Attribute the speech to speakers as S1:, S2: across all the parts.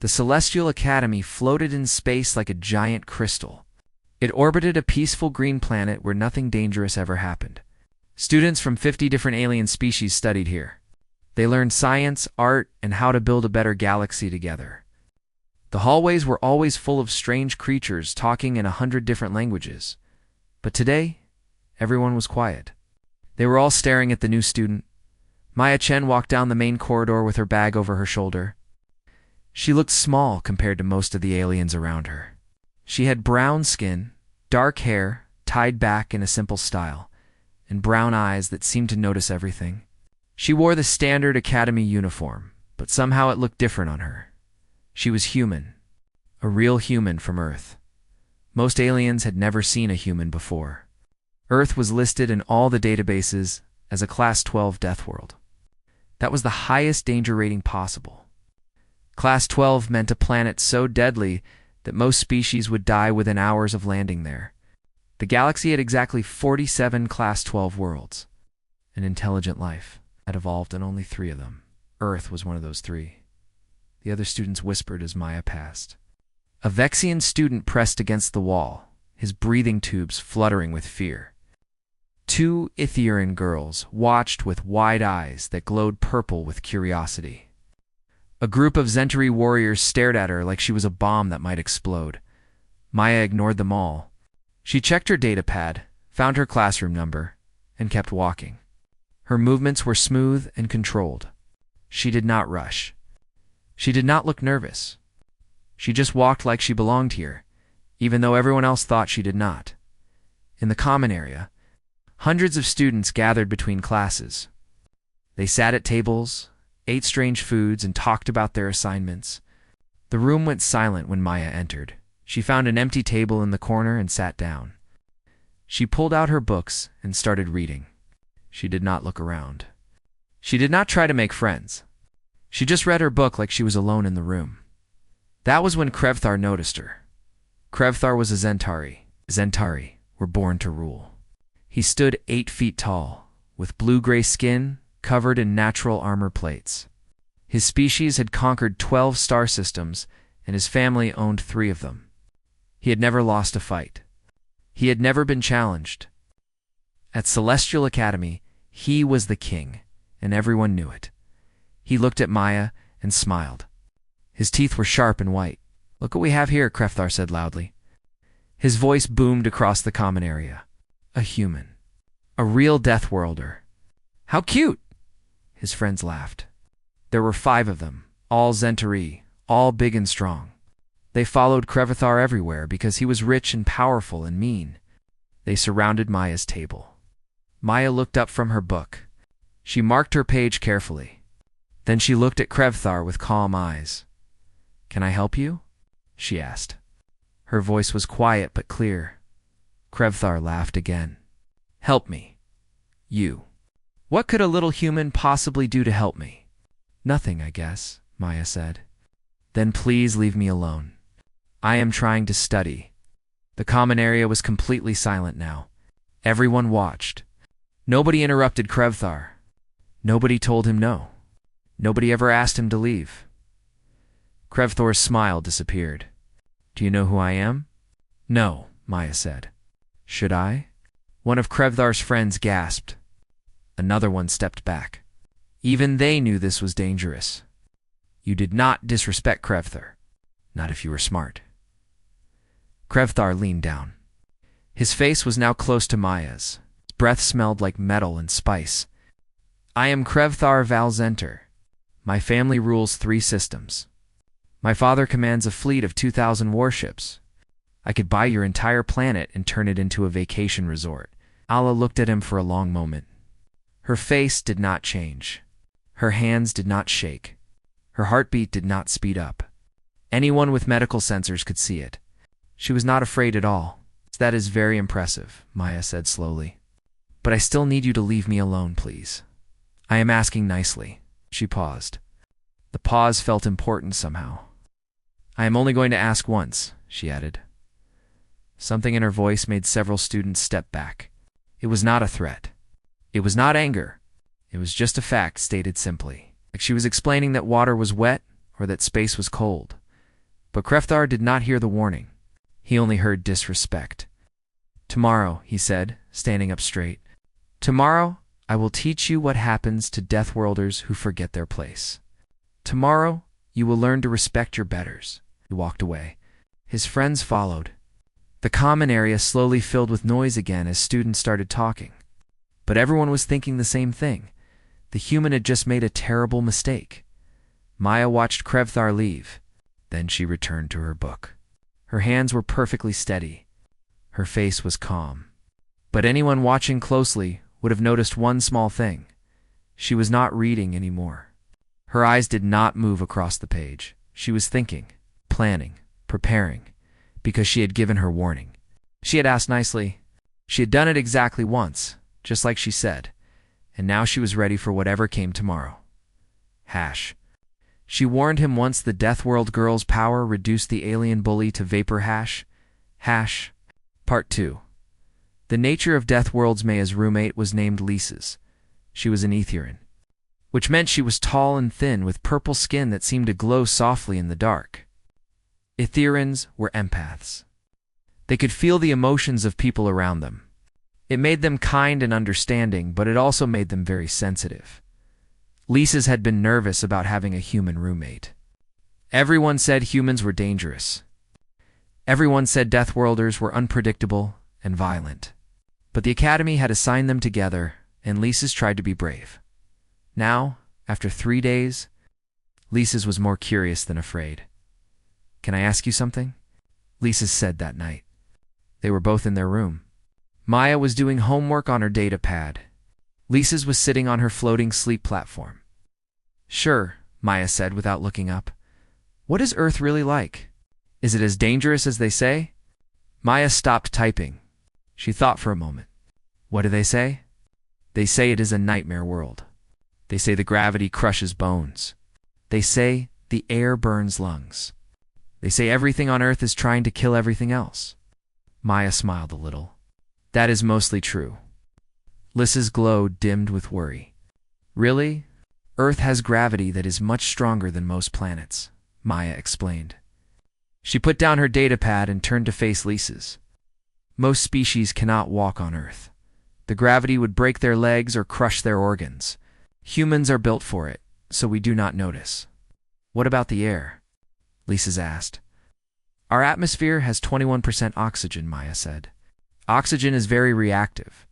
S1: The Celestial Academy floated in space like a giant crystal. It orbited a peaceful green planet where nothing dangerous ever happened. Students from 50 different alien species studied here. They learned science, art, and how to build a better galaxy together. The hallways were always full of strange creatures talking in 100 different languages. But today, everyone was quiet. They were all staring at the new student. Maya Chen walked down the main corridor with her bag over her shoulder. She looked small compared to most of the aliens around her. She had brown skin, dark hair, tied back in a simple style, and brown eyes that seemed to notice everything. She wore the standard academy uniform, but somehow it looked different on her. She was human, a real human from Earth. Most aliens had never seen a human before. Earth was listed in all the databases as a Class 12 Deathworld. That was the highest danger rating possible. Class 12 meant a planet so deadly that most species would die within hours of landing there. The galaxy had exactly 47 Class 12 worlds. An intelligent life had evolved in only 3 of them. Earth was one of those 3. The other students whispered as Maya passed. A Vexian student pressed against the wall, his breathing tubes fluttering with fear. 2 Ethiopian girls watched with wide eyes that glowed purple with curiosity. A group of Zentari warriors stared at her like she was a bomb that might explode. Maya ignored them all. She checked her datapad, found her classroom number, and kept walking. Her movements were smooth and controlled. She did not rush. She did not look nervous. She just walked like she belonged here, even though everyone else thought she did not. In the common area, hundreds of students gathered between classes. They sat at tables, ate strange foods, and talked about their assignments. The room went silent when Maya entered. She found an empty table in the corner and sat down. She pulled out her books and started reading. She did not look around. She did not try to make friends. She just read her book like she was alone in the room. That was when Krevthar noticed her. Krevthar was a Zentari. Zentari were born to rule. He stood 8 feet tall, with blue-gray skin covered in natural armor plates. His species had conquered 12 star systems, and his family owned 3 of them. He had never lost a fight. He had never been challenged. At Celestial Academy, he was the king, and everyone knew it. He looked at Maya and smiled. His teeth were sharp and white. "Look what we have here," Krevthar said loudly. His voice boomed across the common area. A human. A real Deathworlder. "How cute!" His friends laughed. There were 5 of them, all Zentari, all big and strong. They followed Krevthar everywhere because he was rich and powerful and mean. They surrounded Maya's table. Maya looked up from her book. She marked her page carefully. Then she looked at Krevthar with calm eyes. "Can I help you?" she asked. Her voice was quiet but clear. Krevthar laughed again. "Help me. You. What could a little human possibly do to help me?" "Nothing, I guess," Maya said. "Then please leave me alone. I am trying to study." The common area was completely silent now. Everyone watched. Nobody interrupted Krevthar. Nobody told him no. Nobody ever asked him to leave. Krevthar's smile disappeared. "Do you know who I am?" "No," Maya said. "Should I?" One of Krevthar's friends gasped. Another one stepped back. Even they knew this was dangerous. "You did not disrespect Krevthar. Not if you were smart." Krevthar leaned down. His face was now close to Maya's. His breath smelled like metal and spice. "I am Krevthar Valzenter. My family rules 3 systems. My father commands a fleet of 2,000 warships. I could buy your entire planet and turn it into a vacation resort." Allah looked at him for a long moment. Her face did not change. Her hands did not shake. Her heartbeat did not speed up. Anyone with medical sensors could see it. She was not afraid at all. "That is very impressive," Maya said slowly. "But I still need you to leave me alone, please. I am asking nicely." She paused. The pause felt important somehow. "I am only going to ask once," she added. Something in her voice made several students step back. It was not a threat. It was not anger. It was just a fact stated simply. Like she was explaining that water was wet or that space was cold. But Krefthar did not hear the warning. He only heard disrespect. "Tomorrow," he said, standing up straight. "Tomorrow, I will teach you what happens to Deathworlders who forget their place. Tomorrow, you will learn to respect your betters." He walked away. His friends followed. The common area slowly filled with noise again as students started talking. But everyone was thinking the same thing. The human had just made a terrible mistake. Maya watched Krefthar leave. Then she returned to her book. Her hands were perfectly steady. Her face was calm. But anyone watching closely would have noticed one small thing. She was not reading anymore. Her eyes did not move across the page. She was thinking, planning, preparing, because she had given her warning. She had asked nicely. She had done it exactly once, just like she said, and now she was ready for whatever came tomorrow. Hash. She warned him once the Deathworld girl's power reduced the alien bully to vapor hash. Hash. Part 2. The nature of Deathworld's Maya's roommate was named Lisa's. She was an Etherean, which meant she was tall and thin with purple skin that seemed to glow softly in the dark. Ethereans were empaths. They could feel the emotions of people around them. It made them kind and understanding, but it also made them very sensitive. Lisa's had been nervous about having a human roommate. Everyone said humans were dangerous. Everyone said Deathworlders were unpredictable and violent. But the Academy had assigned them together, and Lisa's tried to be brave. Now, after 3 days, Lisa's was more curious than afraid. "Can I ask you something?" Lisa's said that night. They were both in their room. Maya was doing homework on her data pad. Lisa's was sitting on her floating sleep platform. "Sure," Maya said without looking up. "What is Earth really like? Is it as dangerous as they say?" Maya stopped typing. She thought for a moment. "What do they say?" "They say it is a nightmare world. They say the gravity crushes bones. They say the air burns lungs. They say everything on Earth is trying to kill everything else." Maya smiled a little. "That is mostly true." Lisa's glow dimmed with worry. "Really? Earth has gravity that is much stronger than most planets," Maya explained. She put down her datapad and turned to face Lisa's. "Most species cannot walk on Earth. The gravity would break their legs or crush their organs. Humans are built for it, so we do not notice." "What about the air?" Lisa's asked. "Our atmosphere has 21% oxygen," Maya said. "Oxygen is very reactive.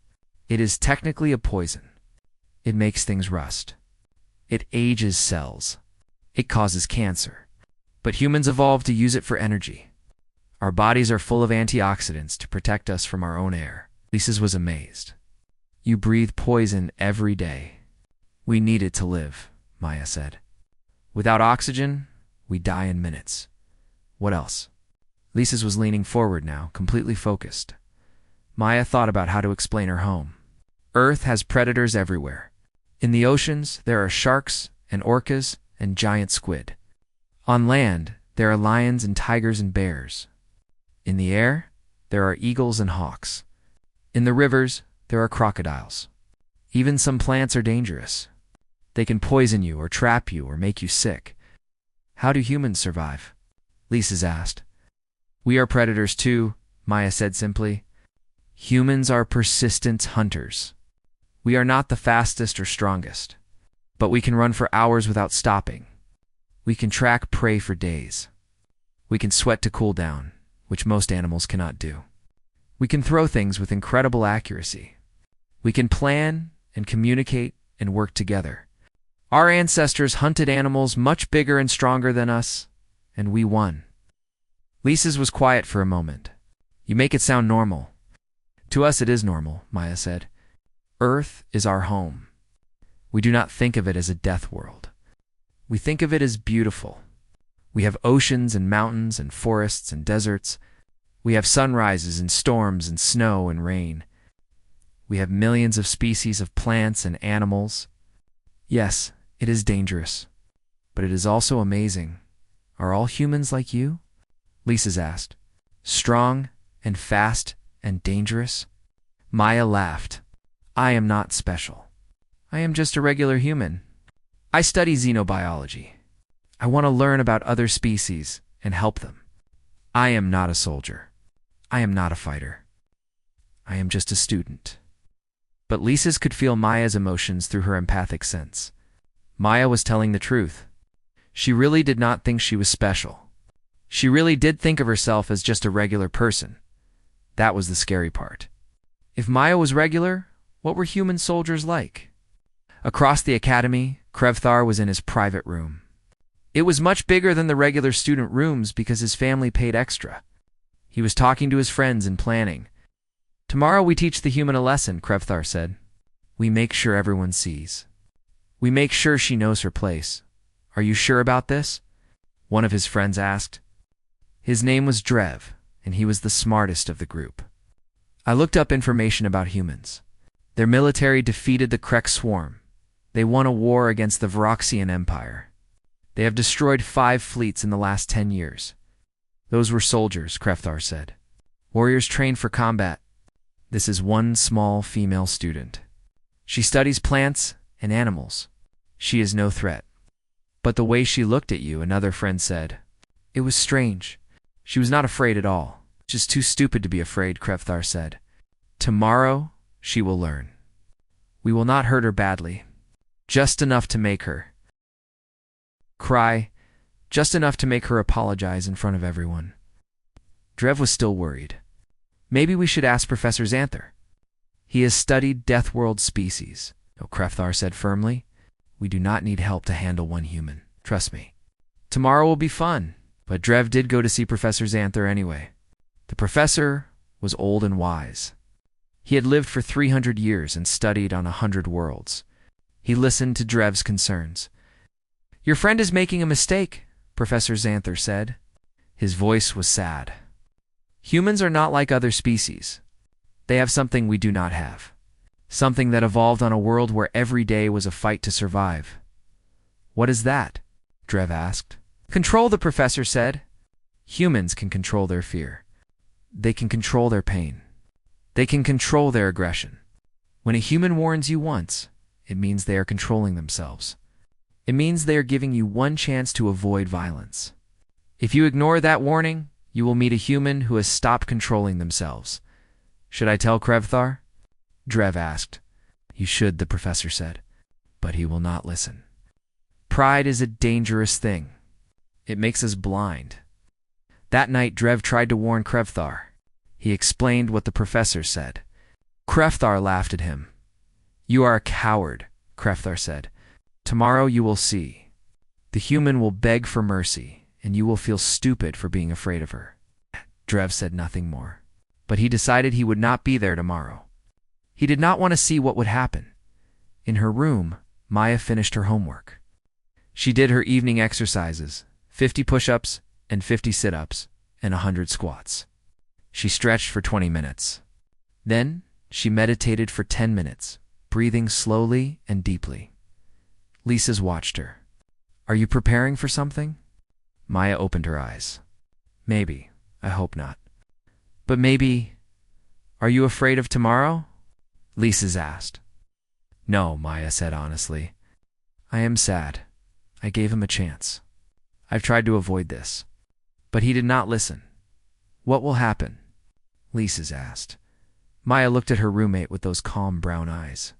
S1: It is technically a poison. It makes things rust. It ages cells. It causes cancer. But humans evolved to use it for energy. Our bodies are full of antioxidants to protect us from our own air." Lisa's was amazed. "You breathe poison every day." "We need it to live," Maya said. "Without oxygen, we die in minutes." "What else?" Lisa's was leaning forward now, completely focused. Maya thought about how to explain her home. Earth has predators everywhere. In the oceans, there are sharks and orcas and giant squid. On land, there are lions and tigers and bears. In the air, there are eagles and hawks. In the rivers, there are crocodiles. Even some plants are dangerous. They can poison you or trap you or make you sick. "How do humans survive?" Lisa's asked. "We are predators too," Maya said simply. "Humans are persistent hunters. We are not the fastest or strongest, but we can run for hours without stopping. We can track prey for days. We can sweat to cool down, which most animals cannot do. We can throw things with incredible accuracy. We can plan and communicate and work together. Our ancestors hunted animals much bigger and stronger than us, and we won." Lisa's was quiet for a moment. "You make it sound normal." "To us it is normal," Maya said. "Earth is our home. We do not think of it as a death world. We think of it as beautiful. We have oceans and mountains and forests and deserts. We have sunrises and storms and snow and rain. We have millions of species of plants and animals. Yes, it is dangerous, but it is also amazing. Are all humans like you?" Lisa's asked. "Strong and fast and dangerous?" Maya laughed. "I am not special. I am just a regular human. I study xenobiology. I want to learn about other species and help them. I am not a soldier. I am not a fighter. I am just a student. But Lisa's could feel Maya's emotions through her empathic sense. Maya was telling the truth. She really did not think she was special. She really did think of herself as just a regular person. That was the scary part. If Maya was regular, what were human soldiers like? Across the academy, Krevthar was in his private room. It was much bigger than the regular student rooms because his family paid extra. He was talking to his friends and planning. Tomorrow we teach the human a lesson, Krevthar said. We make sure everyone sees. We make sure she knows her place. Are you sure about this? One of his friends asked. His name was Drev, and he was the smartest of the group. I looked up information about humans. Their military defeated the Krek swarm. They won a war against the Voroxian Empire. They have destroyed 5 fleets in the last 10 years. Those were soldiers, Krevthar said. Warriors trained for combat. This is one small female student. She studies plants and animals. She is no threat. But the way she looked at you, another friend said. It was strange. She was not afraid at all. Just too stupid to be afraid, Krevthar said. Tomorrow, she will learn. We will not hurt her badly. Just enough to make her cry. Just enough to make her apologize in front of everyone. Drev was still worried. Maybe we should ask Professor Xanther. He has studied Deathworld species. No, Krevthar said firmly. We do not need help to handle one human. Trust me. Tomorrow will be fun. But Drev did go to see Professor Xanther anyway. The professor was old and wise. He had lived for 300 years and studied on 100 worlds. He listened to Drev's concerns. Your friend is making a mistake, Professor Xanther said. His voice was sad. Humans are not like other species. They have something we do not have. Something that evolved on a world where every day was a fight to survive. What is that? Drev asked. Control, the professor said. Humans can control their fear. They can control their pain. They can control their aggression. When a human warns you once, it means they are controlling themselves. It means they are giving you one chance to avoid violence. If you ignore that warning, you will meet a human who has stopped controlling themselves. Should I tell Krevthar? Drev asked. You should, the professor said. But he will not listen. Pride is a dangerous thing. It makes us blind. That night, Drev tried to warn Krevthar. He explained what the professor said. Krevthar laughed at him. You are a coward, Krevthar said. Tomorrow you will see. The human will beg for mercy, and you will feel stupid for being afraid of her. Drev said nothing more. But he decided he would not be there tomorrow. He did not want to see what would happen. In her room, Maya finished her homework. She did her evening exercises, 50 push-ups and 50 sit-ups and 100 squats. She stretched for 20 minutes. Then, she meditated for 10 minutes, breathing slowly and deeply. Lisa's watched her. Are you preparing for something? Maya opened her eyes. Maybe. I hope not. But maybe. Are you afraid of tomorrow? Lisa's asked. No, Maya said honestly. I am sad. I gave him a chance. I've tried to avoid this. But he did not listen. What will happen? Lisa's asked. Maya looked at her roommate with those calm brown eyes.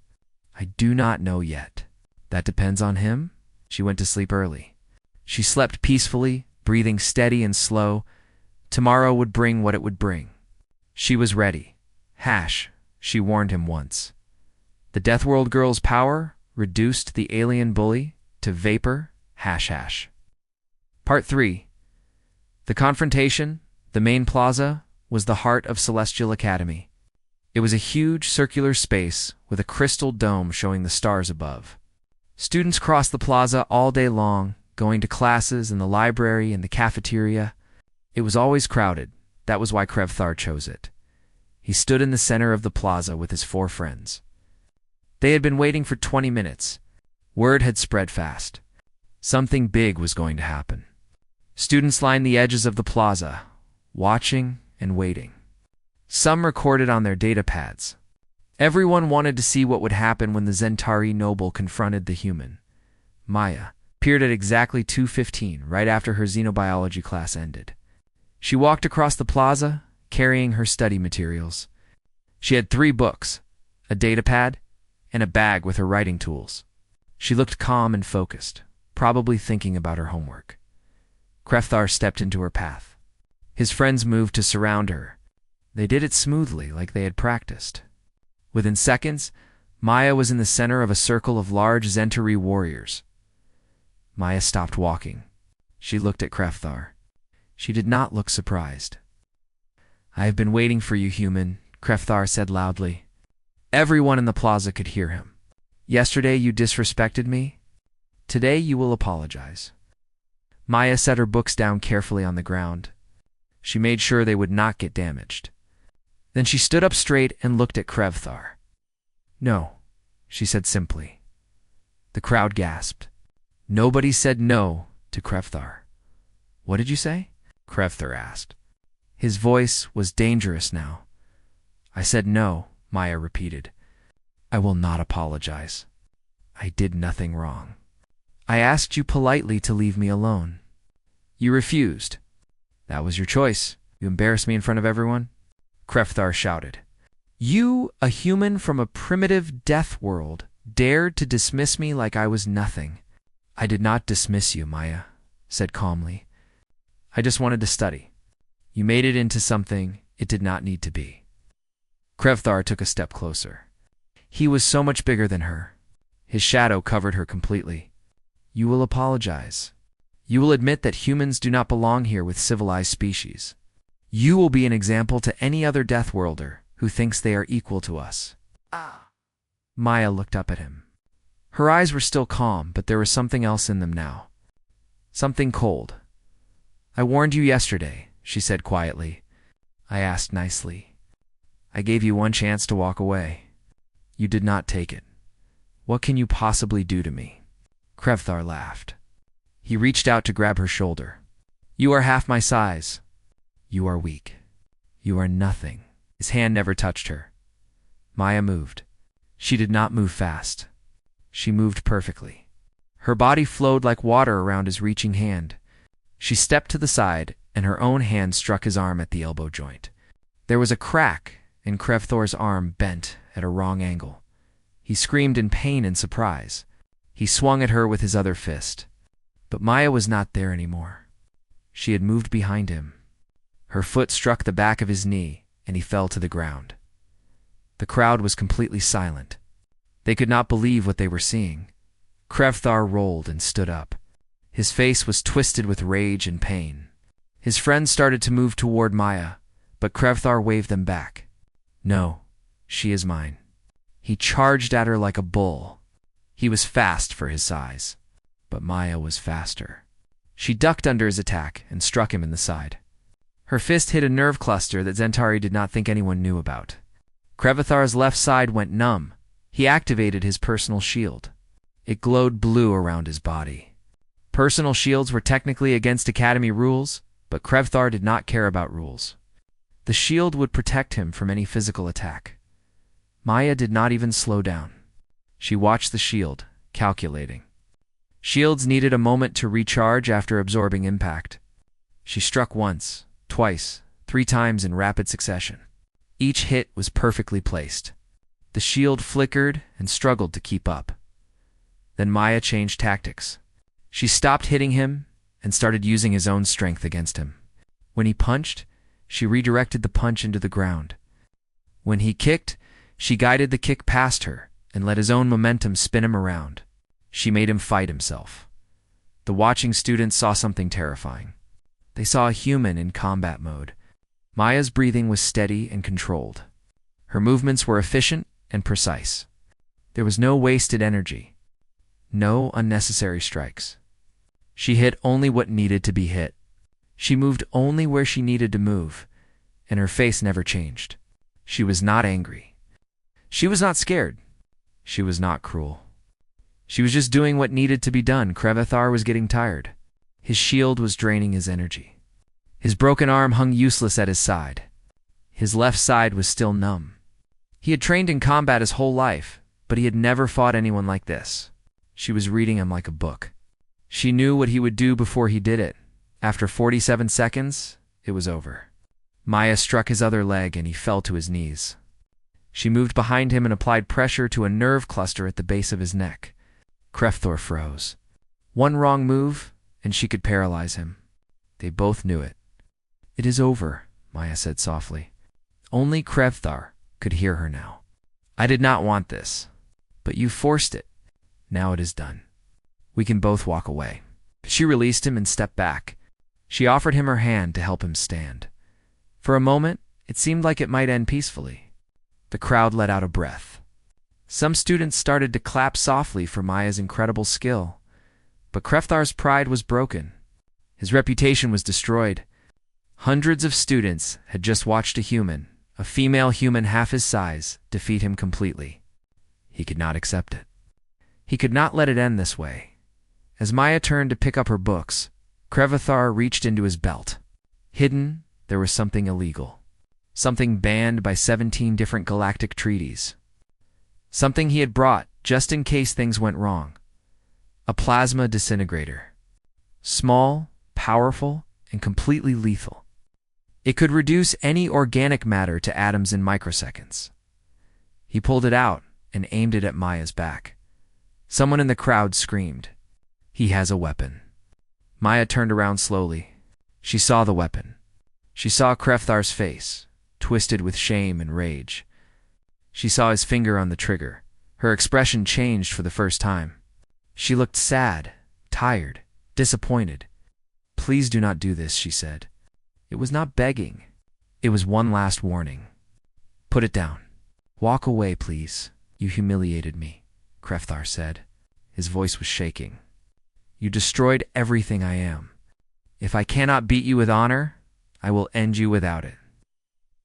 S1: I do not know yet. That depends on him. She went to sleep early. She slept peacefully, breathing steady and slow. Tomorrow would bring what it would bring. She was ready. She warned him once. The Deathworld girl's power reduced the alien bully to vapor. Part 3. The confrontation, the main plaza, was the heart of Celestial Academy. It was a huge circular space with a crystal dome showing the stars above. Students crossed the plaza all day long, going to classes in the library and the cafeteria. It was always crowded. That was why Krevthar chose it. He stood in the center of the plaza with his 4 friends. They had been waiting for 20 minutes. Word had spread fast. Something big was going to happen. Students lined the edges of the plaza, watching and waiting. Some recorded on their data pads. Everyone wanted to see what would happen when the Zentari noble confronted the human. Maya, appeared at exactly 2:15, right after her xenobiology class ended. She walked across the plaza, carrying her study materials. She had 3 books, a datapad, and a bag with her writing tools. She looked calm and focused, probably thinking about her homework. Krefthar stepped into her path. His friends moved to surround her. They did it smoothly, like they had practiced. Within seconds, Maya was in the center of a circle of large Zentari warriors. Maya stopped walking. She looked at Krefthar. She did not look surprised. "I have been waiting for you, human," Krefthar said loudly. Everyone in the plaza could hear him. "Yesterday you disrespected me. Today you will apologize." Maya set her books down carefully on the ground. She made sure they would not get damaged. Then she stood up straight and looked at Krefthar. "No," she said simply. The crowd gasped. Nobody said no to Krefthar. "What did you say?" Krefthar asked. His voice was dangerous now. "I said no," Maya repeated. "I will not apologize. I did nothing wrong. I asked you politely to leave me alone. You refused. That was your choice. You embarrassed me in front of everyone." Krefthar shouted. "You, a human from a primitive death world, dared to dismiss me like I was nothing." "I did not dismiss you," Maya said calmly. "I just wanted to study. You made it into something it did not need to be." Krefthar took a step closer. He was so much bigger than her. His shadow covered her completely. "You will apologize. You will admit that humans do not belong here with civilized species. You will be an example to any other Deathworlder who thinks they are equal to us." Maya looked up at him. Her eyes were still calm, but there was something else in them now. Something cold. "I warned you yesterday," she said quietly. "I asked nicely. I gave you one chance to walk away. You did not take it. What can you possibly do to me?" Krefthar laughed. He reached out to grab her shoulder. "You are half my size. You are weak. You are nothing." His hand never touched her. Maya moved. She did not move fast. She moved perfectly. Her body flowed like water around his reaching hand. She stepped to the side, and her own hand struck his arm at the elbow joint. There was a crack, and Krefthor's arm bent at a wrong angle. He screamed in pain and surprise. He swung at her with his other fist. But Maya was not there anymore. She had moved behind him. Her foot struck the back of his knee, and he fell to the ground. The crowd was completely silent. They could not believe what they were seeing. Krefthar rolled and stood up. His face was twisted with rage and pain. His friends started to move toward Maya, but Krefthar waved them back. "No, she is mine." He charged at her like a bull. He was fast for his size, but Maya was faster. She ducked under his attack and struck him in the side. Her fist hit a nerve cluster that Zentari did not think anyone knew about. Krefethar's left side went numb. He activated his personal shield. It glowed blue around his body. Personal shields were technically against Academy rules, but Krefthar did not care about rules. The shield would protect him from any physical attack. Maya did not even slow down. She watched the shield, calculating. Shields needed a moment to recharge after absorbing impact. She struck once, twice, 3 times in rapid succession. Each hit was perfectly placed. The shield flickered and struggled to keep up. Then Maya changed tactics. She stopped hitting him and started using his own strength against him. When he punched, she redirected the punch into the ground. When he kicked, she guided the kick past her and let his own momentum spin him around. She made him fight himself. The watching students saw something terrifying. They saw a human in combat mode. Maya's breathing was steady and controlled. Her movements were efficient and precise. There was no wasted energy. No unnecessary strikes. She hit only what needed to be hit. She moved only where she needed to move, and her face never changed. She was not angry. She was not scared. She was not cruel. She was just doing what needed to be done. Krefthar was getting tired. His shield was draining his energy. His broken arm hung useless at his side. His left side was still numb. He had trained in combat his whole life, but he had never fought anyone like this. She was reading him like a book. She knew what he would do before he did it. After 47 seconds, it was over. Maya struck his other leg and he fell to his knees. She moved behind him and applied pressure to a nerve cluster at the base of his neck. Krefthor froze. One wrong move, and she could paralyze him. They both knew it. "It is over," Maya said softly. Only Krefthar could hear her now. "I did not want this, but you forced it. Now it is done. We can both walk away." She released him and stepped back. She offered him her hand to help him stand. For a moment, it seemed like it might end peacefully. The crowd let out a breath. Some students started to clap softly for Maya's incredible skill. But Krefthar's pride was broken. His reputation was destroyed. Hundreds of students had just watched a female human half his size, defeat him completely. He could not accept it. He could not let it end this way. As Maya turned to pick up her books, Krefthar reached into his belt. Hidden, there was something illegal. Something banned by 17 different galactic treaties. Something he had brought just in case things went wrong. A plasma disintegrator. Small, powerful, and completely lethal. It could reduce any organic matter to atoms in microseconds. He pulled it out and aimed it at Maya's back. Someone in the crowd screamed, "He has a weapon." Maya turned around slowly. She saw the weapon. She saw Krefthar's face, twisted with shame and rage. She saw his finger on the trigger. Her expression changed for the first time. She looked sad, tired, disappointed. "Please do not do this," she said. It was not begging. It was one last warning. "Put it down. Walk away, please. You humiliated me," Krefthar said. His voice was shaking. "You destroyed everything I am. If I cannot beat you with honor, I will end you without it."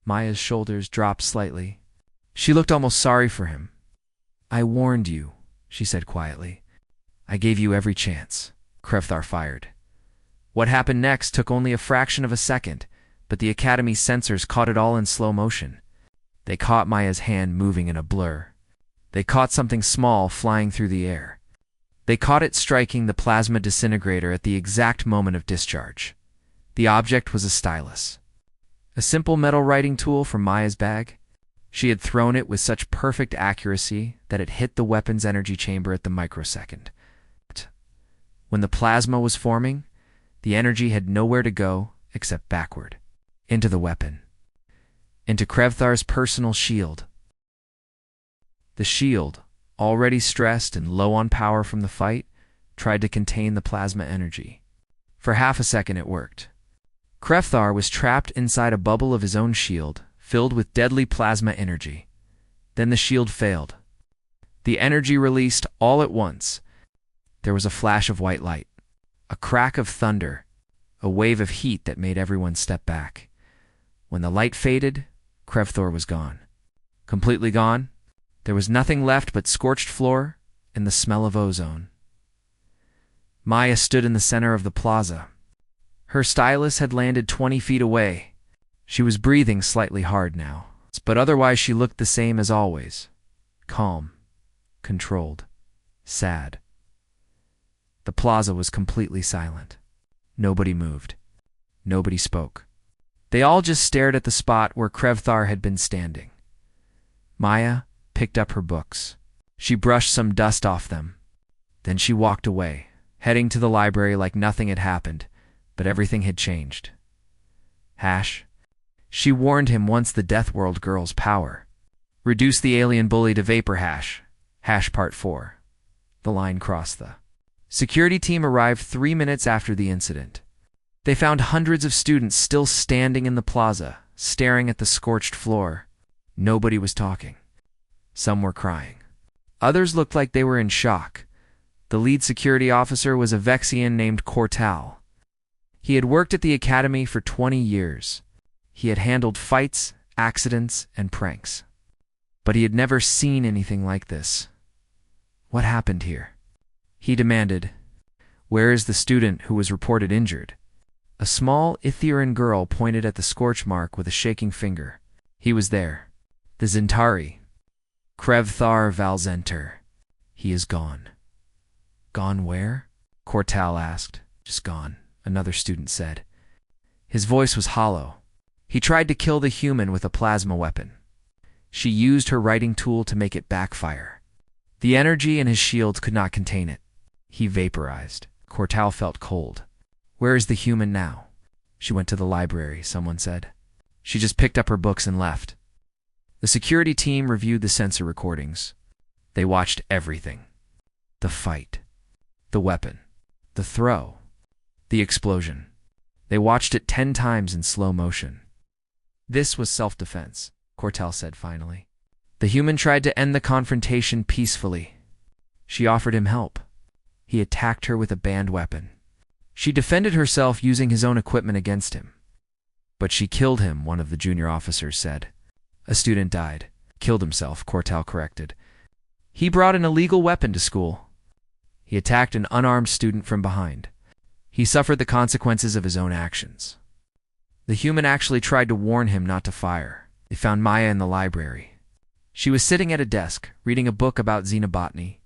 S1: Maya's shoulders dropped slightly. She looked almost sorry for him. "I warned you," she said quietly. "I gave you every chance." Krefthar fired. What happened next took only a fraction of a second, but the Academy's sensors caught it all in slow motion. They caught Maya's hand moving in a blur. They caught something small flying through the air. They caught it striking the plasma disintegrator at the exact moment of discharge. The object was a stylus. A simple metal writing tool from Maya's bag. She had thrown it with such perfect accuracy that it hit the weapon's energy chamber at the microsecond. When the plasma was forming, the energy had nowhere to go except backward, into the weapon, into Krefthar's personal shield. The shield, already stressed and low on power from the fight, tried to contain the plasma energy. For half a second it worked. Krefthar was trapped inside a bubble of his own shield, filled with deadly plasma energy. Then the shield failed. The energy released all at once. There was a flash of white light, a crack of thunder, a wave of heat that made everyone step back. When the light faded, Krefthar was gone. Completely gone. There was nothing left but scorched floor and the smell of ozone. Maya stood in the center of the plaza. Her stylus had landed 20 feet away. She was breathing slightly hard now, but otherwise she looked the same as always. Calm, controlled, sad. The plaza was completely silent. Nobody moved. Nobody spoke. They all just stared at the spot where Krefthar had been standing. Maya picked up her books. She brushed some dust off them. Then she walked away, heading to the library like nothing had happened, but everything had changed. She warned him once the Deathworld girl's power. Reduce the alien bully to vapor hash. Part 4. The line crossed the security team arrived 3 minutes after the incident. They found hundreds of students still standing in the plaza, staring at the scorched floor. Nobody was talking. Some were crying. Others looked like they were in shock. The lead security officer was a Vexian named Cortal. He had worked at the Academy for 20 years. He had handled fights, accidents, and pranks. But he had never seen anything like this. What happened here? He demanded. Where is the student who was reported injured? A small Itherian girl pointed at the scorch mark with a shaking finger. He was there. The Zentari. Krefthar Valzenter. He is gone. Gone where? Cortal asked. Just gone, another student said. His voice was hollow. He tried to kill the human with a plasma weapon. She used her writing tool to make it backfire. The energy in his shields could not contain it. He vaporized. Cortal felt cold. Where is the human now? She went to the library, someone said. She just picked up her books and left. The security team reviewed the sensor recordings. They watched everything. The fight. The weapon. The throw. The explosion. They watched it 10 times in slow motion. This was self-defense, Cortal said finally. The human tried to end the confrontation peacefully. She offered him help. He attacked her with a banned weapon. She defended herself using his own equipment against him. But she killed him, one of the junior officers said. A student died. Killed himself, Cortal corrected. He brought an illegal weapon to school. He attacked an unarmed student from behind. He suffered the consequences of his own actions. The human actually tried to warn him not to fire. They found Maya in the library. She was sitting at a desk, reading a book about xenobotany.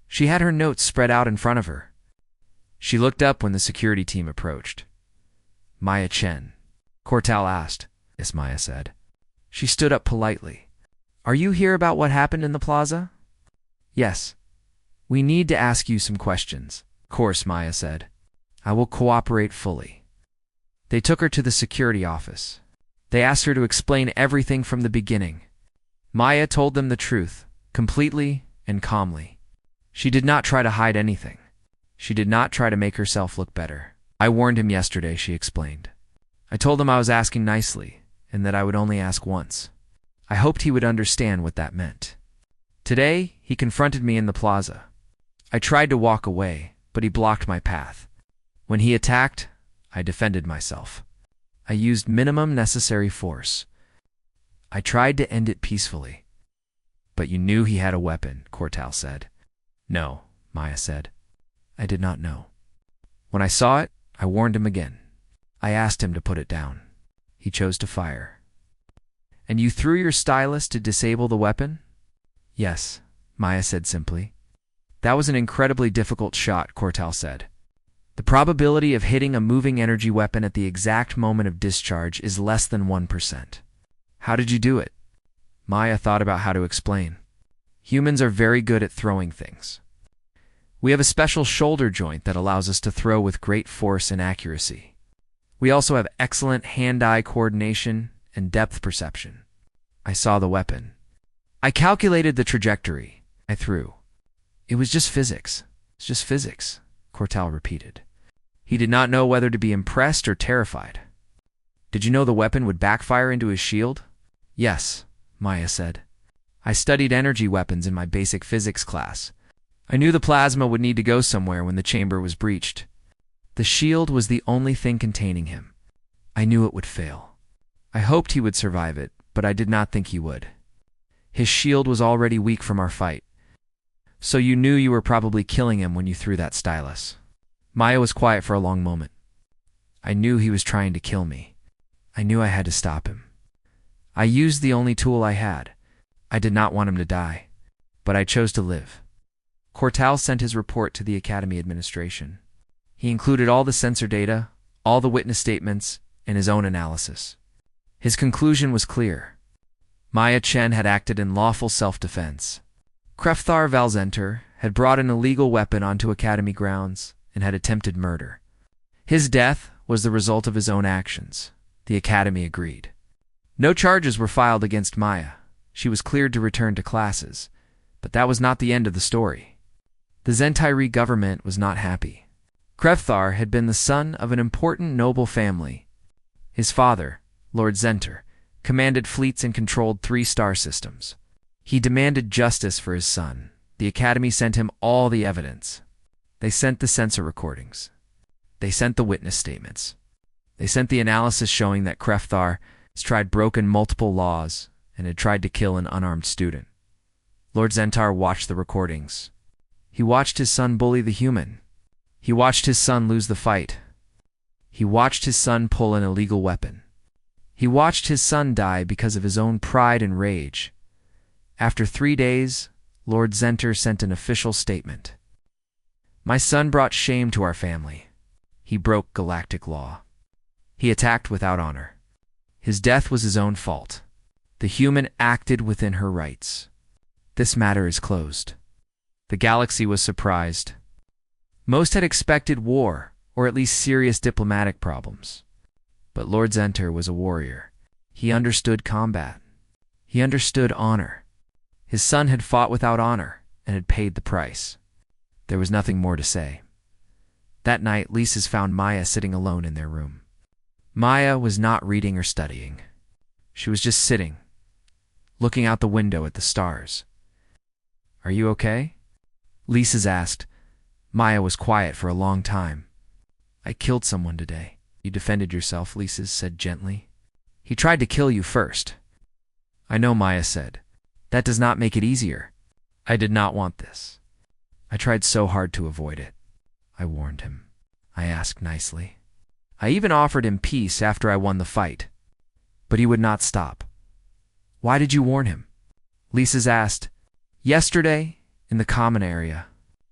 S1: She had her notes spread out in front of her. She looked up when the security team approached. Maya Chen. Cortal asked. Yes, Maya said. She stood up politely. Are you here about what happened in the plaza? Yes. We need to ask you some questions. Of course, Maya said. I will cooperate fully. They took her to the security office. They asked her to explain everything from the beginning. Maya told them the truth, completely and calmly. She did not try to hide anything. She did not try to make herself look better. I warned him yesterday, she explained. I told him I was asking nicely, and that I would only ask once. I hoped he would understand what that meant. Today, he confronted me in the plaza. I tried to walk away, but he blocked my path. When he attacked, I defended myself. I used minimum necessary force. I tried to end it peacefully. But you knew he had a weapon, Cortal said. No, Maya said. I did not know. When I saw it, I warned him again. I asked him to put it down. He chose to fire. And you threw your stylus to disable the weapon? Yes, Maya said simply. That was an incredibly difficult shot, Cortal said. The probability of hitting a moving energy weapon at the exact moment of discharge is less than 1%. How did you do it? Maya thought about how to explain. Humans are very good at throwing things. We have a special shoulder joint that allows us to throw with great force and accuracy. We also have excellent hand-eye coordination and depth perception. I saw the weapon. I calculated the trajectory. I threw. It was just physics. It's just physics, Cortal repeated. He did not know whether to be impressed or terrified. Did you know the weapon would backfire into his shield? Yes, Maya said. I studied energy weapons in my basic physics class. I knew the plasma would need to go somewhere when the chamber was breached. The shield was the only thing containing him. I knew it would fail. I hoped he would survive it, but I did not think he would. His shield was already weak from our fight. So you knew you were probably killing him when you threw that stylus. Maya was quiet for a long moment. I knew he was trying to kill me. I knew I had to stop him. I used the only tool I had. I did not want him to die, but I chose to live. Cortal sent his report to the Academy administration. He included all the sensor data, all the witness statements, and his own analysis. His conclusion was clear. Maya Chen had acted in lawful self-defense. Krefthar Valzenter had brought an illegal weapon onto Academy grounds and had attempted murder. His death was the result of his own actions. The Academy agreed. No charges were filed against Maya. She was cleared to return to classes, but that was not the end of the story. The Zentiri government was not happy. Krefthar had been the son of an important noble family. His father, Lord Zenter, commanded fleets and controlled 3 star systems. He demanded justice for his son. The Academy sent him all the evidence. They sent the sensor recordings. They sent the witness statements. They sent the analysis showing that Krefthar has tried broken multiple laws and had tried to kill an unarmed student. Lord Zentar watched the recordings. He watched his son bully the human. He watched his son lose the fight. He watched his son pull an illegal weapon. He watched his son die because of his own pride and rage. After 3 days, Lord Zenter sent an official statement. My son brought shame to our family. He broke galactic law. He attacked without honor. His death was his own fault. The human acted within her rights. This matter is closed. The galaxy was surprised. Most had expected war, or at least serious diplomatic problems. But Lord Zenter was a warrior. He understood combat. He understood honor. His son had fought without honor and had paid the price. There was nothing more to say. That night, Lisa's found Maya sitting alone in their room. Maya was not reading or studying. She was just sitting, looking out the window at the stars. "Are you okay?" Lisa's asked. Maya was quiet for a long time. "I killed someone today." "You defended yourself," Lisa's said gently. "He tried to kill you first." "I know," Maya said. "That does not make it easier. I did not want this. I tried so hard to avoid it. I warned him. I asked nicely. I even offered him peace after I won the fight. But he would not stop." "Why did you warn him?" Lisa's asked. "Yesterday, in the common area,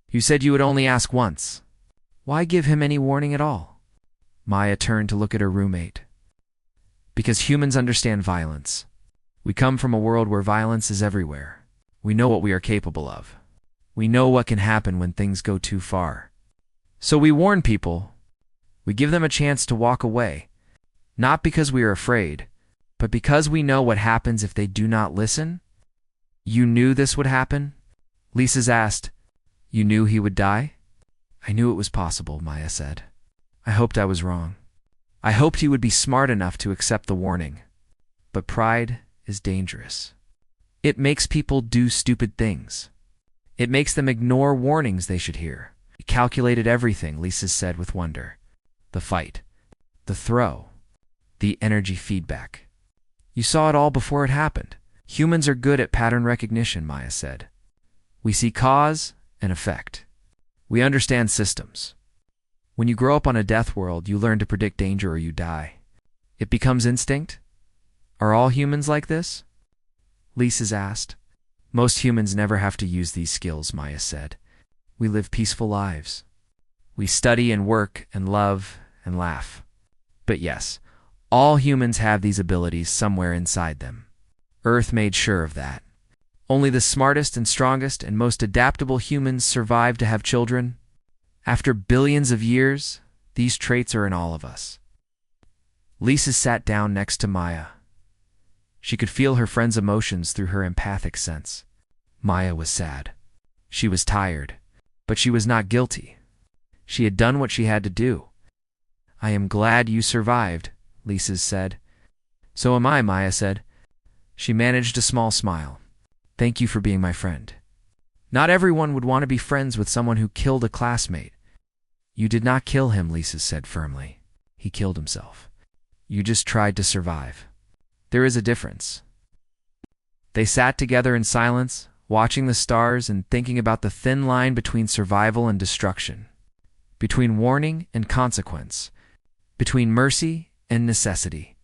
S1: you said you would only ask once. Why give him any warning at all?" Maya turned to look at her roommate. "Because humans understand violence. We come from a world where violence is everywhere. We know what we are capable of. We know what can happen when things go too far. So we warn people. We give them a chance to walk away, not because we are afraid, but because we know what happens if they do not listen." "You knew this would happen?" Lisa's asked. "You knew he would die?" "I knew it was possible," Maya said. "I hoped I was wrong. I hoped he would be smart enough to accept the warning. But pride is dangerous. It makes people do stupid things. It makes them ignore warnings they should hear." "You calculated everything," Lisa said with wonder. "The fight, the throw, the energy feedback. You saw it all before it happened." "Humans are good at pattern recognition," Maya said. "We see cause and effect. We understand systems. When you grow up on a death world, you learn to predict danger or you die. It becomes instinct. Are all humans like this?" Lisa's asked. "Most humans never have to use these skills," Maya said. "We live peaceful lives. We study and work and love and laugh. But yes, all humans have these abilities somewhere inside them. Earth made sure of that. Only the smartest and strongest and most adaptable humans survive to have children. After billions of years, these traits are in all of us." Lisa sat down next to Maya. She could feel her friend's emotions through her empathic sense. Maya was sad. She was tired, but she was not guilty. She had done what she had to do. "I am glad you survived," Lisa said. "So am I," Maya said. She managed a small smile. "Thank you for being my friend. Not everyone would want to be friends with someone who killed a classmate." "You did not kill him," Lisa said firmly. "He killed himself. You just tried to survive. There is a difference." They sat together in silence, watching the stars and thinking about the thin line between survival and destruction, between warning and consequence, between mercy and necessity.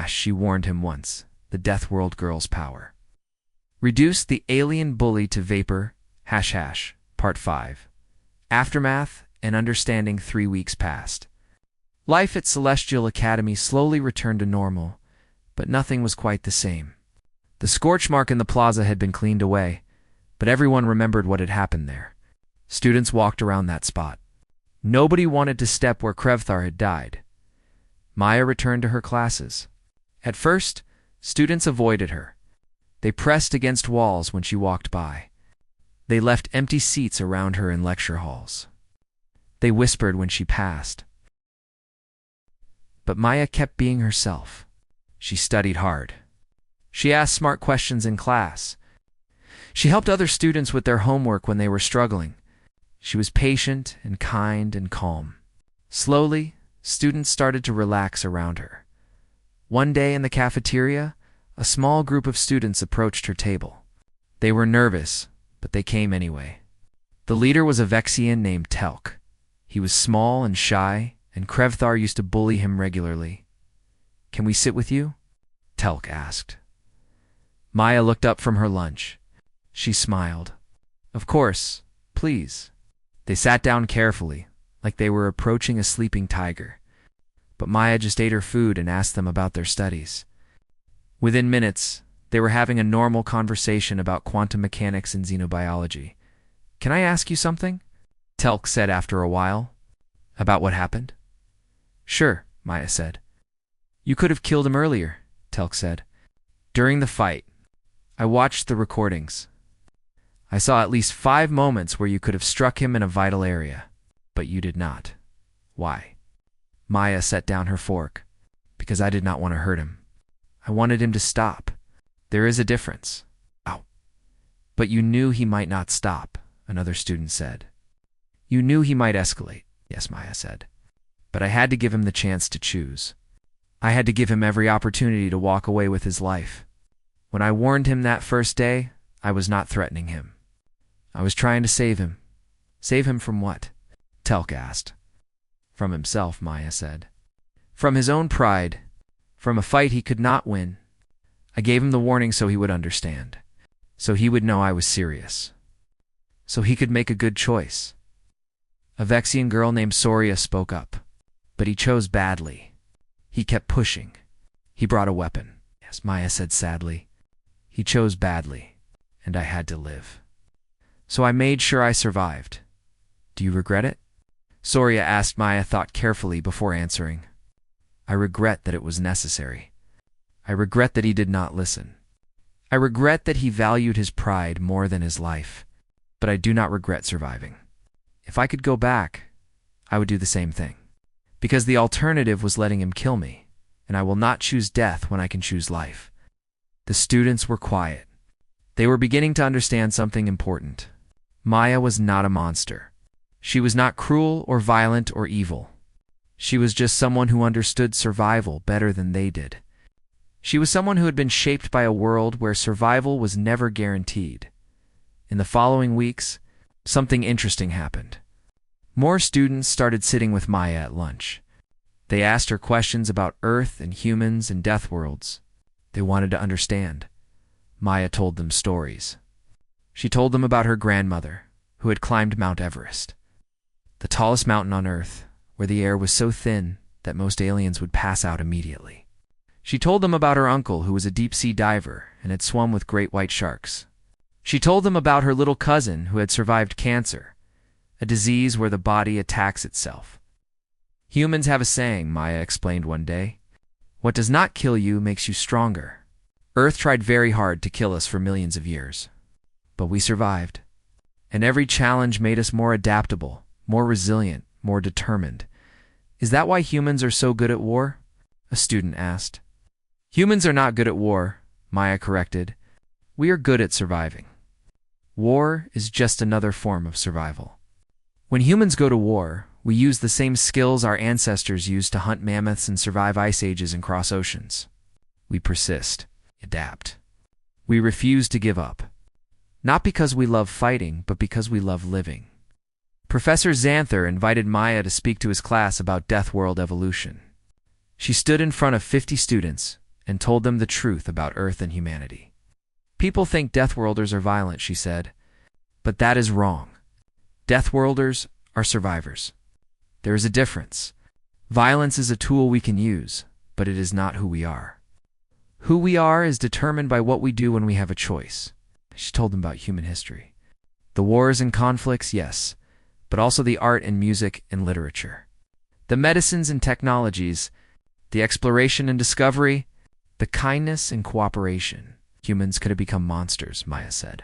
S1: She warned him once, the Deathworld girl's power. Reduce the alien bully to vapor, ##, Part 5. Aftermath and understanding 3 weeks passed. Life at Celestial Academy slowly returned to normal, but nothing was quite the same. The scorch mark in the plaza had been cleaned away, but everyone remembered what had happened there. Students walked around that spot. Nobody wanted to step where Krevthar had died. Maya returned to her classes. At first, students avoided her. They pressed against walls when she walked by. They left empty seats around her in lecture halls. They whispered when she passed. But Maya kept being herself. She studied hard. She asked smart questions in class. She helped other students with their homework when they were struggling. She was patient and kind and calm. Slowly, students started to relax around her. One day in the cafeteria, a small group of students approached her table. They were nervous, but they came anyway. The leader was a Vexian named Telk. He was small and shy, and Krevthar used to bully him regularly. "Can we sit with you?" Telk asked. Maya looked up from her lunch. She smiled. "Of course, please." They sat down carefully, like they were approaching a sleeping tiger. But Maya just ate her food and asked them about their studies. Within minutes, they were having a normal conversation about quantum mechanics and xenobiology. "Can I ask you something?" Telk said after a while. "About what happened?" "Sure," Maya said. "You could have killed him earlier," Telk said. "During the fight, I watched the recordings. I saw at least 5 moments where you could have struck him in a vital area, but you did not. Why?" Maya set down her fork. "Because I did not want to hurt him. I wanted him to stop. There is a difference." "Ow." "But you knew he might not stop," another student said. "You knew he might escalate," yes, Maya said. "But I had to give him the chance to choose. I had to give him every opportunity to walk away with his life. When I warned him that first day, I was not threatening him. I was trying to save him." "Save him from what?" Telk asked. "From himself," Maya said. "From his own pride. From a fight he could not win. I gave him the warning so he would understand. So he would know I was serious. So he could make a good choice." A Vexian girl named Soria spoke up. "But he chose badly. He kept pushing. He brought a weapon." "Yes," Maya said sadly. "He chose badly, and I had to live. So I made sure I survived. Do you regret it?" Soria asked. Maya thought carefully before answering. "I regret that it was necessary. I regret that he did not listen. I regret that he valued his pride more than his life. But I do not regret surviving. If I could go back, I would do the same thing. Because the alternative was letting him kill me, and I will not choose death when I can choose life." The students were quiet. They were beginning to understand something important. Maya was not a monster. She was not cruel or violent or evil. She was just someone who understood survival better than they did. She was someone who had been shaped by a world where survival was never guaranteed. In the following weeks, something interesting happened. More students started sitting with Maya at lunch. They asked her questions about Earth and humans and Deathworlds. They wanted to understand. Maya told them stories. She told them about her grandmother, who had climbed Mount Everest, the tallest mountain on Earth, where the air was so thin that most aliens would pass out immediately. She told them about her uncle, who was a deep-sea diver and had swum with great white sharks. She told them about her little cousin who had survived cancer, a disease where the body attacks itself. "Humans have a saying," Maya explained one day. "What does not kill you makes you stronger. Earth tried very hard to kill us for millions of years, but we survived. And every challenge made us more adaptable, more resilient, more determined. Is that why humans are so good at war?" a student asked. "Humans are not good at war," Maya corrected. "We are good at surviving. War is just another form of survival. When humans go to war, we use the same skills our ancestors used to hunt mammoths and survive ice ages and cross oceans. We persist, adapt. We refuse to give up. Not because we love fighting, but because we love living." Professor Xanther invited Maya to speak to his class about Deathworld evolution. She stood in front of 50 students and told them the truth about Earth and humanity. "People think Deathworlders are violent," she said, "but that is wrong. Deathworlders are survivors. There is a difference. Violence is a tool we can use, but it is not who we are. Who we are is determined by what we do when we have a choice." She told them about human history. The wars and conflicts, yes, but also the art and music and literature. The medicines and technologies, the exploration and discovery, the kindness and cooperation. Humans could have become monsters, Maya said.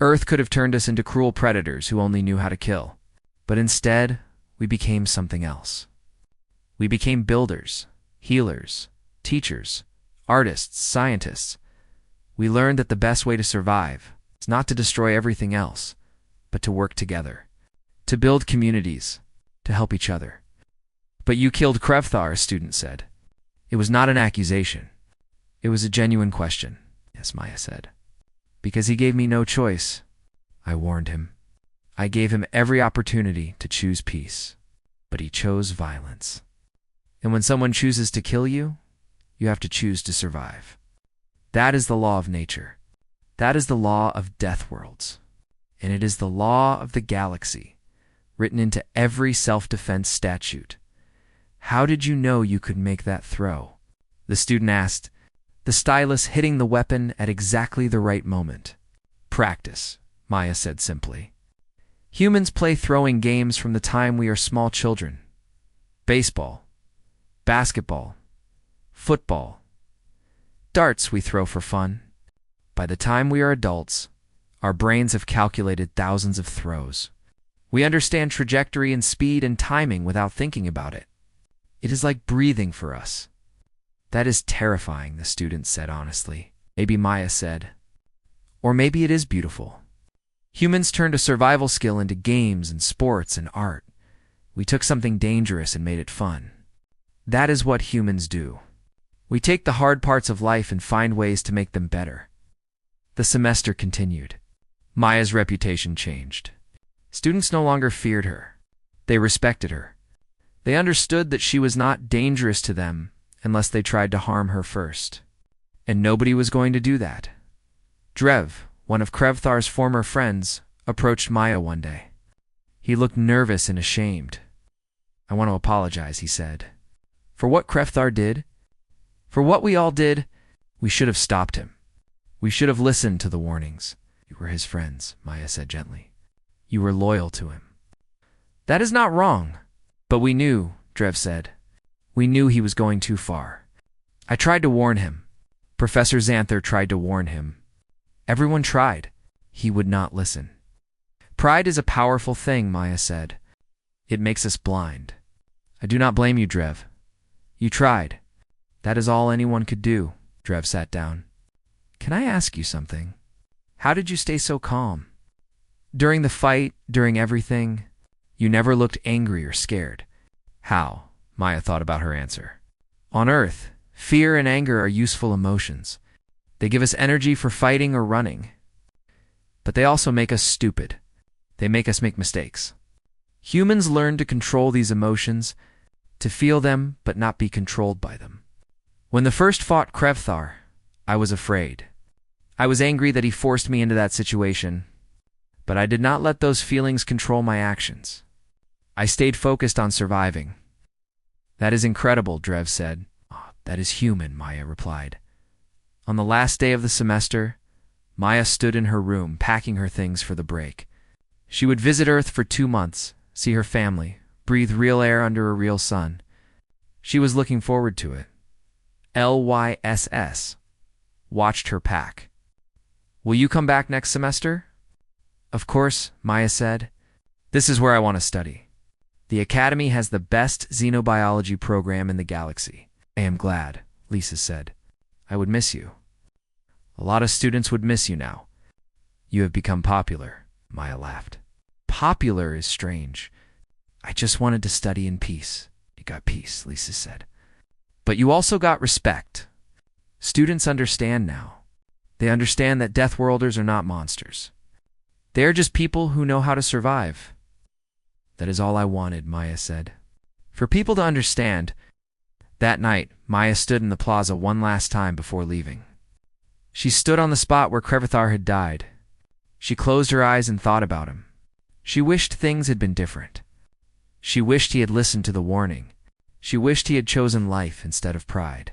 S1: Earth could have turned us into cruel predators who only knew how to kill. But instead, we became something else. We became builders, healers, teachers, artists, scientists. We learned that the best way to survive is not to destroy everything else, but to work together, to build communities, to help each other. "But you killed Krevthar," a student said. "It was not an accusation. It was a genuine question," yes, Maya said. "Because he gave me no choice. I warned him. I gave him every opportunity to choose peace, but he chose violence. And when someone chooses to kill you, you have to choose to survive. That is the law of nature. That is the law of Deathworlds. And it is the law of the galaxy. written into every self-defense statute. How did you know you could make that throw? The student asked, the stylus hitting the weapon at exactly the right moment. Practice, Maya said simply. Humans play throwing games from the time we are small children. Baseball, basketball, football. Darts we throw for fun. By the time we are adults, our brains have calculated thousands of throws. We understand trajectory and speed and timing without thinking about it. It is like breathing for us. That is terrifying, the student said honestly. Maybe Maya said. Or maybe it is beautiful. Humans turned a survival skill into games and sports and art. We took something dangerous and made it fun. That is what humans do. We take the hard parts of life and find ways to make them better. The semester continued. Maya's reputation changed. Students no longer feared her. They respected her. They understood that she was not dangerous to them unless they tried to harm her first. And nobody was going to do that. Drev, one of Krevthar's former friends, approached Maya one day. He looked nervous and ashamed. I want to apologize, he said. For what Krevthar did? For what we all did? We should have stopped him. We should have listened to the warnings. You were his friends, Maya said gently. You were loyal to him. That is not wrong. But we knew, Drev said. We knew he was going too far. I tried to warn him. Professor Xanther tried to warn him. Everyone tried. He would not listen. Pride is a powerful thing, Maya said. It makes us blind. I do not blame you, Drev. You tried. That is all anyone could do. Drev sat down. Can I ask you something? How did you stay so calm? During the fight, during everything, you never looked angry or scared. How? Maya thought about her answer. On Earth, fear and anger are useful emotions. They give us energy for fighting or running. But they also make us stupid. They make us make mistakes. Humans learn to control these emotions, to feel them but not be controlled by them. When the first fought Krevthar, I was afraid. I was angry that he forced me into that situation, but I did not let those feelings control my actions. I stayed focused on surviving. That is incredible, Drev said. Oh, that is human, Maya replied. On the last day of the semester, Maya stood in her room, packing her things for the break. She would visit Earth for 2 months, see her family, breathe real air under a real sun. She was looking forward to it. LYSS watched her pack. Will you come back next semester? Of course, Maya said. This is where I want to study. The Academy has the best xenobiology program in the galaxy. I am glad, Lisa said. I would miss you. A lot of students would miss you now. You have become popular, Maya laughed. Popular is strange. I just wanted to study in peace. You got peace, Lisa said. But you also got respect. Students understand now. They understand that Deathworlders are not monsters. They are just people who know how to survive. That is all I wanted, Maya said. For people to understand. That night, Maya stood in the plaza one last time before leaving. She stood on the spot where Krevthar had died. She closed her eyes and thought about him. She wished things had been different. She wished he had listened to the warning. She wished he had chosen life instead of pride.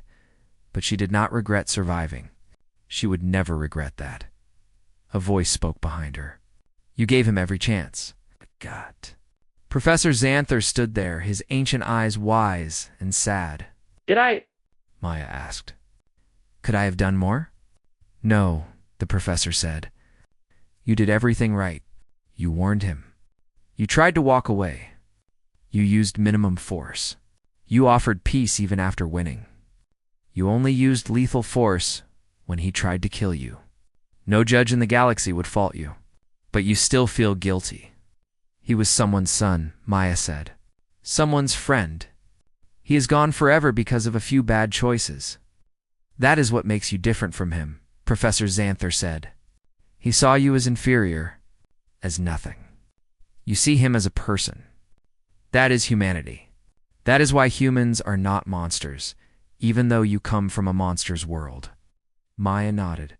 S1: But she did not regret surviving. She would never regret that. A voice spoke behind her. You gave him every chance. But God. Professor Xanther stood there, his ancient eyes wise and sad.
S2: Did I?
S1: Maya asked. Could I have done more? No, the professor said. You did everything right. You warned him. You tried to walk away. You used minimum force. You offered peace even after winning. You only used lethal force when he tried to kill you. No judge in the galaxy would fault you. But you still feel guilty. He was someone's son, Maya said. Someone's friend. He is gone forever because of a few bad choices. That is what makes you different from him, Professor Xanther said. He saw you as inferior, as nothing. You see him as a person. That is humanity. That is why humans are not monsters, even though you come from a monster's world. Maya nodded.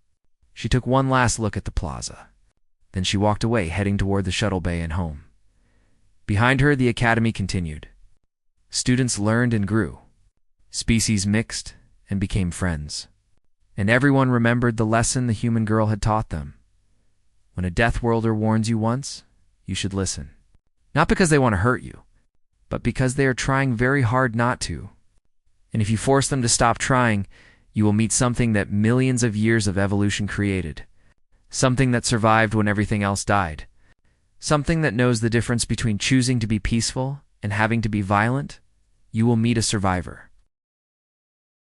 S1: She took one last look at the plaza. Then she walked away, heading toward the shuttle bay and home. Behind her, the academy continued. Students learned and grew. Species mixed and became friends. And everyone remembered the lesson the human girl had taught them. When a Deathworlder warns you once, you should listen. Not because they want to hurt you, but because they are trying very hard not to. And if you force them to stop trying, you will meet something that millions of years of evolution created. Something that survived when everything else died. Something that knows the difference between choosing to be peaceful and having to be violent. You will meet a survivor.